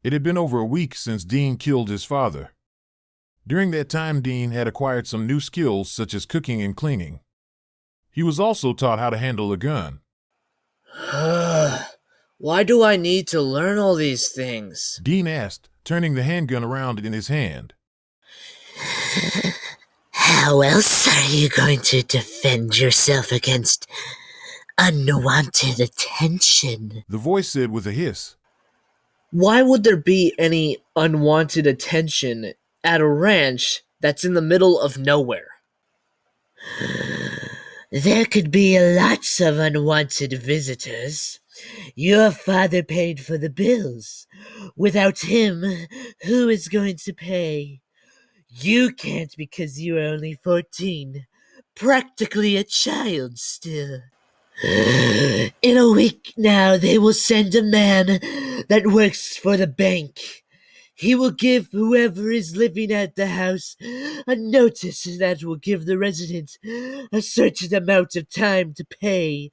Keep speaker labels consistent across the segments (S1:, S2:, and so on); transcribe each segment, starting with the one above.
S1: It had been over a week since Dean killed his father. During that time, Dean had acquired some new skills such as cooking and cleaning. He was also taught how to handle a gun.
S2: Why do I need to learn all these things?
S1: Dean asked, turning the handgun around in his hand.
S3: How else are you going to defend yourself against unwanted attention?
S1: The voice said with a hiss.
S2: Why would there be any unwanted attention at a ranch that's in the middle of nowhere?
S3: There could be lots of unwanted visitors. Your father paid for the bills. Without him, who is going to pay? You can't because you are only 14. Practically a child still. In a week now, they will send a man that works for the bank. He will give whoever is living at the house a notice that will give the resident a certain amount of time to pay,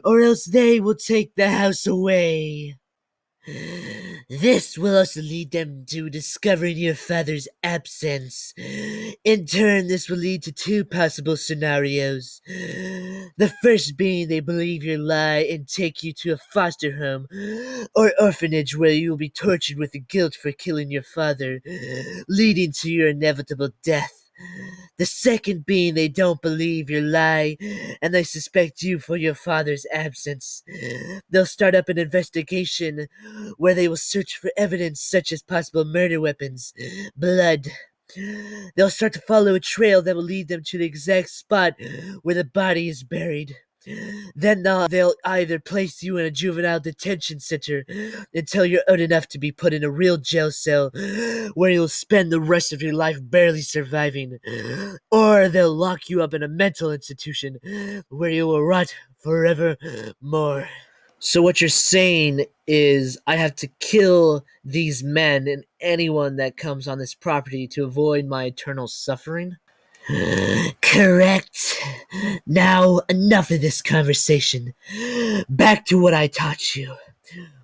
S3: or else they will take the house away. This will also lead them to discovering your father's absence. In turn, this will lead to two possible scenarios. The first being they believe your lie and take you to a foster home or orphanage where you will be tortured with the guilt for killing your father, leading to your inevitable death. The second being they don't believe your lie and they suspect you for your father's absence. They'll start up an investigation where they will search for evidence such as possible murder weapons, blood. They'll start to follow a trail that will lead them to the exact spot where the body is buried. Then they'll either place you in a juvenile detention center until you're old enough to be put in a real jail cell where you'll spend the rest of your life barely surviving, or they'll lock you up in a mental institution where you will rot forevermore.
S2: So what you're saying is I have to kill these men and anyone that comes on this property to avoid my eternal suffering?
S3: Correct. Now, enough of this conversation. Back to what I taught you.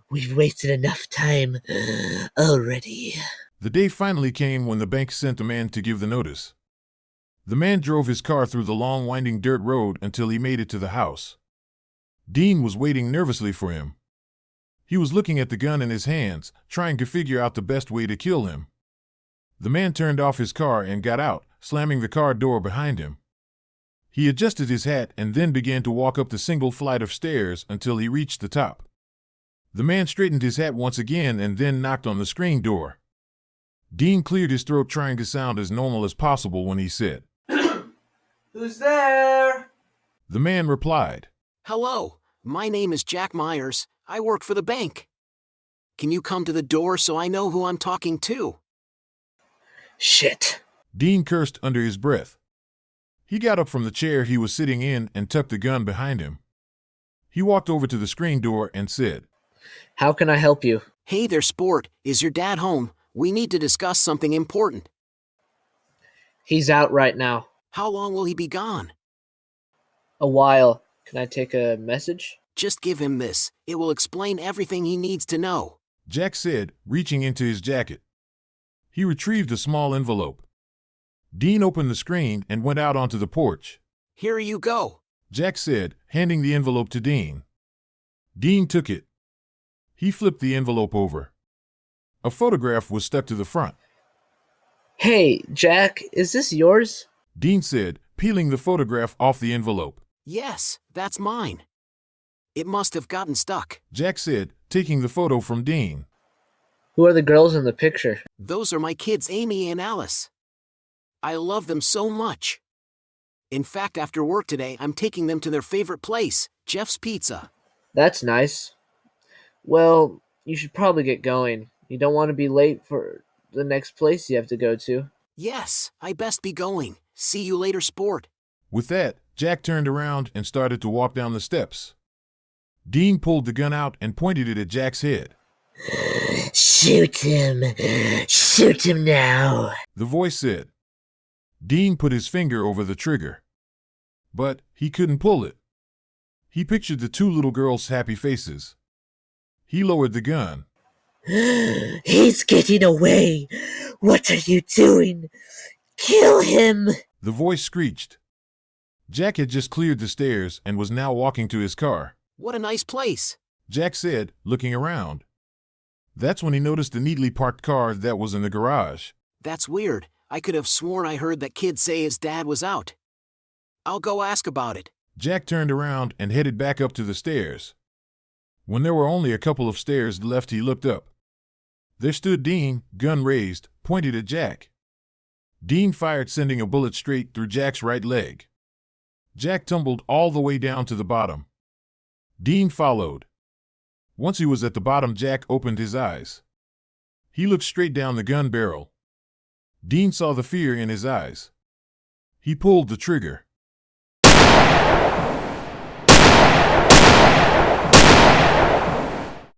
S3: We've wasted enough time already.
S1: The day finally came when the bank sent a man to give the notice. The man drove his car through the long winding dirt road until he made it to the house. Dean was waiting nervously for him. He was looking at the gun in his hands, trying to figure out the best way to kill him. The man turned off his car and got out, slamming the car door behind him. He adjusted his hat and then began to walk up the single flight of stairs until he reached the top. The man straightened his hat once again and then knocked on the screen door. Dean cleared his throat, trying to sound as normal as possible when he said,
S2: Who's there?
S1: The man replied,
S4: Hello, my name is Jack Myers. I work for the bank. Can you come to the door so I know who I'm talking to?
S2: Shit.
S1: Dean cursed under his breath. He got up from the chair he was sitting in and tucked the gun behind him. He walked over to the screen door and said,
S2: How can I help you?
S4: Hey there, sport. Is your dad home? We need to discuss something important.
S2: He's out right now.
S4: How long will he be gone?
S2: A while. Can I take a message?
S4: Just give him this. It will explain everything he needs to know.
S1: Jack said, reaching into his jacket. He retrieved a small envelope. Dean opened the screen and went out onto the porch.
S4: Here you go,
S1: Jack said, handing the envelope to Dean. Dean took it. He flipped the envelope over. A photograph was stuck to the front.
S2: Hey, Jack, is this yours?
S1: Dean said, peeling the photograph off the envelope.
S4: Yes, that's mine. It must have gotten stuck,
S1: Jack said, taking the photo from Dean.
S2: Who are the girls in the picture?
S4: Those are my kids, Amy and Alice. I love them so much. In fact, after work today, I'm taking them to their favorite place, Jeff's Pizza.
S2: That's nice. Well, you should probably get going. You don't want to be late for the next place you have to go to.
S4: Yes, I best be going. See you later, sport.
S1: With that, Jack turned around and started to walk down the steps. Dean pulled the gun out and pointed it at Jack's head.
S3: Shoot him! Shoot him now!
S1: The voice said. Dean put his finger over the trigger. But he couldn't pull it. He pictured the two little girls' happy faces. He lowered the gun.
S3: He's getting away! What are you doing? Kill him!
S1: The voice screeched. Jack had just cleared the stairs and was now walking to his car.
S4: What a nice place.
S1: Jack said, looking around. That's when he noticed a neatly parked car that was in the garage.
S4: That's weird. I could have sworn I heard that kid say his dad was out. I'll go ask about it.
S1: Jack turned around and headed back up to the stairs. When there were only a couple of stairs left, he looked up. There stood Dean, gun raised, pointed at Jack. Dean fired, sending a bullet straight through Jack's right leg. Jack tumbled all the way down to the bottom. Dean followed. Once he was at the bottom, Jack opened his eyes. He looked straight down the gun barrel. Dean saw the fear in his eyes. He pulled the trigger.